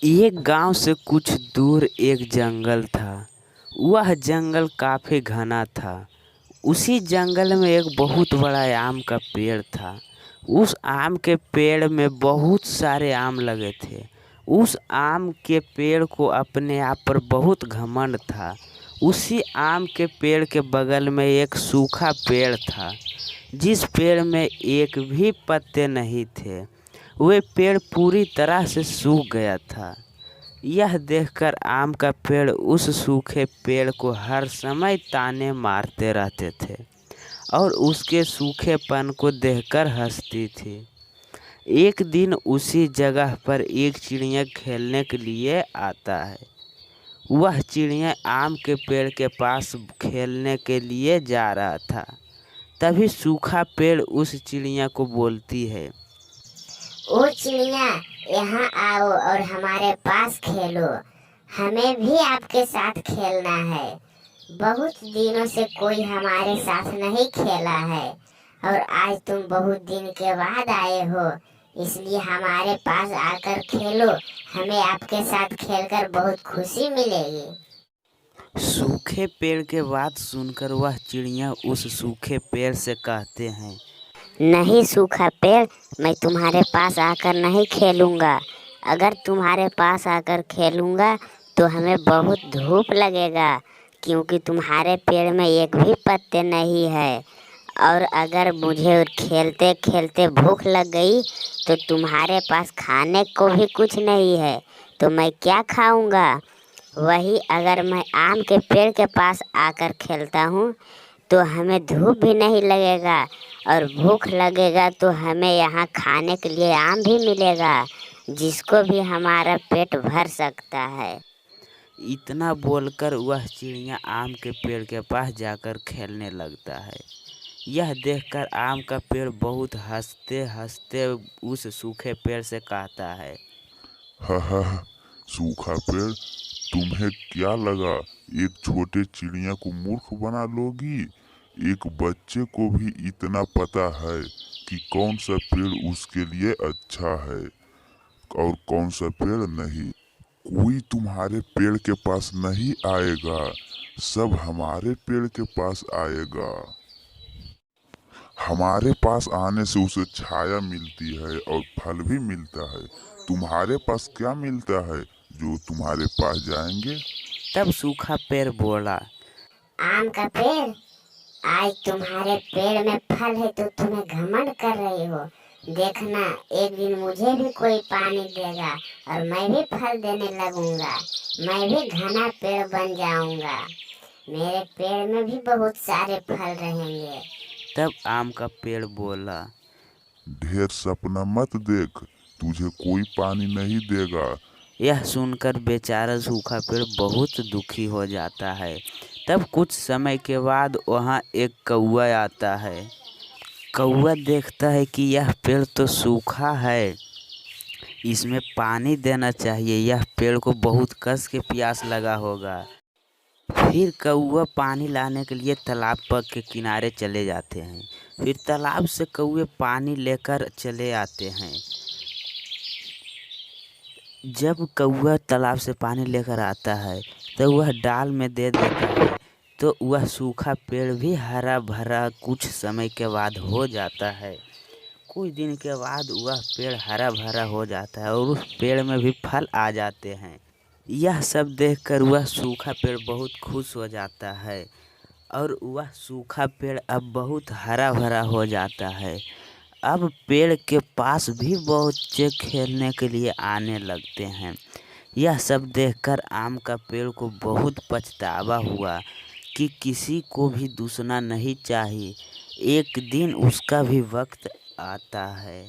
एक गांव से कुछ दूर एक जंगल था। वह जंगल काफी घना था। उसी जंगल में एक बहुत बड़ा आम का पेड़ था। उस आम के पेड़ में बहुत सारे आम लगे थे। उस आम के पेड़ को अपने आप पर बहुत घमंड था। उसी आम के पेड़ के बगल में एक सूखा पेड़ था, जिस पेड़ में एक भी पत्ते नहीं थे। वह पेड़ पूरी तरह से सूख गया था। यह देखकर आम का पेड़ उस सूखे पेड़ को हर समय ताने मारते रहते थे और उसके सूखेपन को देखकर हंसती थी। एक दिन उसी जगह पर एक चिड़िया खेलने के लिए आता है। वह चिड़िया आम के पेड़ के पास खेलने के लिए जा रहा था। तभी सूखा पेड़ उस चिड़िया को बोलती है, ओ चिड़िया, यहाँ आओ और हमारे पास खेलो। हमें भी आपके साथ खेलना है। बहुत दिनों से कोई हमारे साथ नहीं खेला है और आज तुम बहुत दिन के बाद आए हो, इसलिए हमारे पास आकर खेलो। हमें आपके साथ खेलकर बहुत खुशी मिलेगी। सूखे पेड़ के बात सुनकर वह चिड़िया उस सूखे पेड़ से कहते हैं, नहीं सूखा पेड़, मैं तुम्हारे पास आकर नहीं खेलूँगा। अगर तुम्हारे पास आकर खेलूँगा तो हमें बहुत धूप लगेगा, क्योंकि तुम्हारे पेड़ में एक भी पत्ते नहीं है। और अगर मुझे खेलते खेलते भूख लग गई तो तुम्हारे पास खाने को भी कुछ नहीं है, तो मैं क्या खाऊँगा। वही अगर मैं आम के पेड़ के पास आकर खेलता हूँ तो हमें धूप भी नहीं लगेगा और भूख लगेगा तो हमें यहाँ खाने के लिए आम भी मिलेगा, जिसको भी हमारा पेट भर सकता है। इतना बोलकर वह चिड़िया आम के पेड़ के पास जाकर खेलने लगता है। यह देखकर आम का पेड़ बहुत हंसते हंसते उस सूखे पेड़ से कहता है, हा हा हा, सूखा पेड़, तुम्हें क्या लगा एक छोटे चिड़िया को मूर्ख बना लोगी। एक बच्चे को भी इतना पता है कि कौन सा पेड़ उसके लिए अच्छा है और कौन सा पेड़ नहीं। कोई तुम्हारे पेड़ के पास नहीं आएगा, सब हमारे पेड़ के पास आएगा। हमारे पास आने से उसे छाया मिलती है और फल भी मिलता है। तुम्हारे पास क्या मिलता है जो तुम्हारे पास जाएंगे। तब सूखा पेड़ बोला, आम का पेड़, आज तुम्हारे पेड़ में फल है तो तुम्हें घमंड कर रही हो। देखना, एक दिन मुझे भी कोई पानी देगा और मैं भी फल देने लगूंगा। मैं भी घना पेड़ बन जाऊंगा। मेरे पेड़ में भी बहुत सारे फल रहेंगे। तब आम का पेड़ बोला, ढेर सपना मत देख, तुझे कोई पानी नहीं देगा। यह सुनकर बेचारा सूखा पेड़ बहुत दुखी हो जाता है। तब कुछ समय के बाद वहाँ एक कौवा आता है। कौवा देखता है कि यह पेड़ तो सूखा है, इसमें पानी देना चाहिए, यह पेड़ को बहुत कस के प्यास लगा होगा। फिर कौवा पानी लाने के लिए तालाब पर के किनारे चले जाते हैं। फिर तालाब से कौवे पानी लेकर चले आते हैं। जब कौवा तालाब से पानी लेकर आता है तो वह डाल में दे देता है, तो वह सूखा पेड़ भी हरा भरा कुछ समय के बाद हो जाता है। कुछ दिन के बाद वह पेड़ हरा भरा हो जाता है और उस पेड़ में भी फल आ जाते हैं। यह सब देखकर वह सूखा पेड़ बहुत खुश हो जाता है और वह सूखा पेड़ अब बहुत हरा भरा हो जाता है। अब पेड़ के पास भी बच्चे खेलने के लिए आने लगते हैं। यह सब देखकर आम का पेड़ को बहुत पछतावा हुआ कि किसी को भी दूसना नहीं चाहिए। एक दिन उसका भी वक्त आता है।